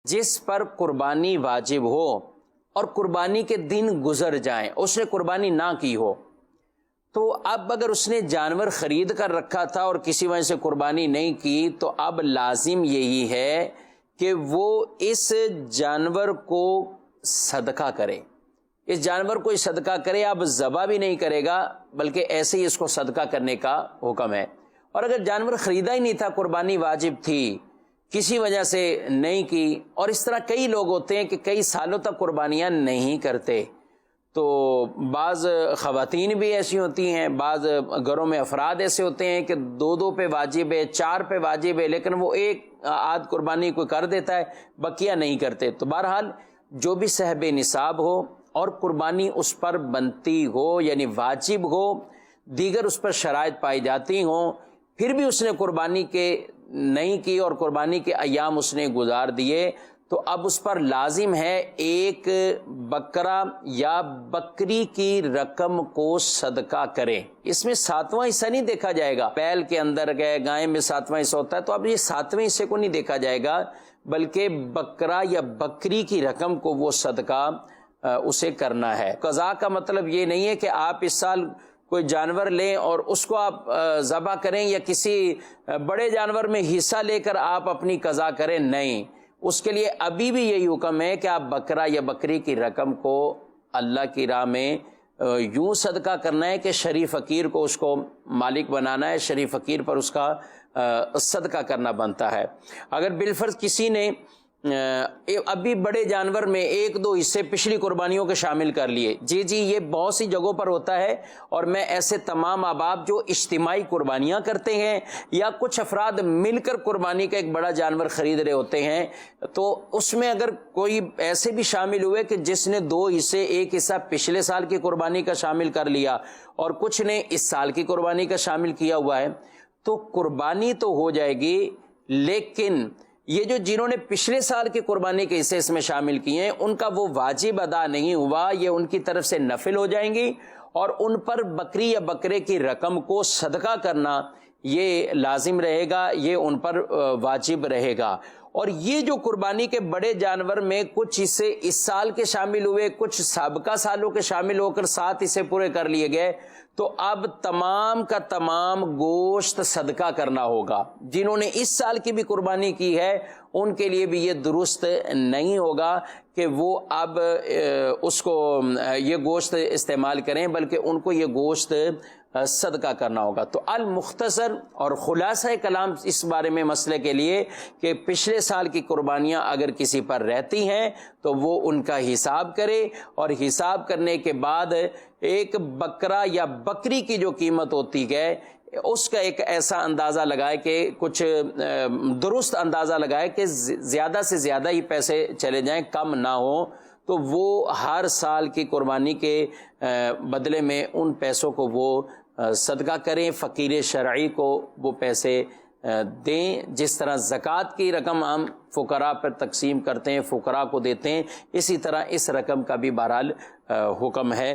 جس پر قربانی واجب ہو اور قربانی کے دن گزر جائیں، اس نے قربانی نہ کی ہو، تو اب اگر اس نے جانور خرید کر رکھا تھا اور کسی وجہ سے قربانی نہیں کی، تو اب لازم یہی ہے کہ وہ اس جانور کو صدقہ کرے، اس جانور کو صدقہ کرے۔ اب ذبح بھی نہیں کرے گا بلکہ ایسے ہی اس کو صدقہ کرنے کا حکم ہے۔ اور اگر جانور خریدا ہی نہیں تھا، قربانی واجب تھی، کسی وجہ سے نہیں کی، اور اس طرح کئی لوگ ہوتے ہیں کہ کئی سالوں تک قربانیاں نہیں کرتے، تو بعض خواتین بھی ایسی ہوتی ہیں، بعض گھروں میں افراد ایسے ہوتے ہیں کہ دو پہ واجب ہے، 4 پہ واجب ہے، لیکن وہ ایک آدھ قربانی کوئی کر دیتا ہے، بقیہ نہیں کرتے۔ تو بہرحال جو بھی صاحب نصاب ہو اور قربانی اس پر بنتی ہو، یعنی واجب ہو، دیگر اس پر شرائط پائی جاتی ہوں، پھر بھی اس نے قربانی کے نہیں کی اور قربانی کے ایام اس نے گزار دیے، تو اب اس پر لازم ہے ایک بکرا یا بکری کی رقم کو صدقہ کرے۔ اس میں 7واں حصہ نہیں دیکھا جائے گا، بیل کے اندر گئے گائے میں 7واں حصہ ہوتا ہے، تو اب یہ 7ویں حصے کو نہیں دیکھا جائے گا، بلکہ بکرا یا بکری کی رقم کو وہ صدقہ اسے کرنا ہے۔ قضا کا مطلب یہ نہیں ہے کہ آپ اس سال کوئی جانور لیں اور اس کو آپ ذبح کریں، یا کسی بڑے جانور میں حصہ لے کر آپ اپنی قضا کریں، نہیں، اس کے لیے ابھی بھی یہی حکم ہے کہ آپ بکرا یا بکری کی رقم کو اللہ کی راہ میں یوں صدقہ کرنا ہے کہ شریف فقیر کو اس کو مالک بنانا ہے، شریف فقیر پر اس کا صدقہ کرنا بنتا ہے۔ اگر بالفرض کسی نے ابھی بڑے جانور میں 1-2 حصے پچھلی قربانیوں کے شامل کر لیے، جی یہ بہت سی جگہوں پر ہوتا ہے، اور میں ایسے تمام احباب جو اجتماعی قربانیاں کرتے ہیں یا کچھ افراد مل کر قربانی کا ایک بڑا جانور خرید رہے ہوتے ہیں، تو اس میں اگر کوئی ایسے بھی شامل ہوئے کہ جس نے 2 حصے، ایک حصہ پچھلے سال کی قربانی کا شامل کر لیا اور کچھ نے اس سال کی قربانی کا شامل کیا ہوا ہے، تو قربانی تو ہو جائے گی، لیکن یہ جو جنہوں نے پچھلے سال کی قربانی کے حصے اس میں شامل کیے ہیں، ان کا وہ واجب ادا نہیں ہوا، یہ ان کی طرف سے نفل ہو جائیں گی، اور ان پر بکری یا بکرے کی رقم کو صدقہ کرنا یہ لازم رہے گا، یہ ان پر واجب رہے گا۔ اور یہ جو قربانی کے بڑے جانور میں کچھ حصے اس سال کے شامل ہوئے، کچھ سابقہ سالوں کے شامل ہو کر 7 حصے پورے کر لیے گئے، تو اب تمام کا تمام گوشت صدقہ کرنا ہوگا۔ جنہوں نے اس سال کی بھی قربانی کی ہے ان کے لیے بھی یہ درست نہیں ہوگا کہ وہ اب اس کو یہ گوشت استعمال کریں، بلکہ ان کو یہ گوشت صدقہ کرنا ہوگا۔ تو المختصر اور خلاصہ کلام اس بارے میں مسئلے کے لیے کہ پچھلے سال کی قربانیاں اگر کسی پر رہتی ہیں تو وہ ان کا حساب کرے، اور حساب کرنے کے بعد ایک بکرا یا بکری کی جو قیمت ہوتی ہے اس کا ایک ایسا اندازہ لگائے کہ کچھ درست اندازہ لگائے کہ زیادہ سے زیادہ ہی پیسے چلے جائیں، کم نہ ہو، تو وہ ہر سال کی قربانی کے بدلے میں ان پیسوں کو وہ صدقہ کریں، فقیر شرعی کو وہ پیسے دیں۔ جس طرح زکوٰۃ کی رقم ہم فقراء پر تقسیم کرتے ہیں، فقراء کو دیتے ہیں، اسی طرح اس رقم کا بھی بہرحال حکم ہے۔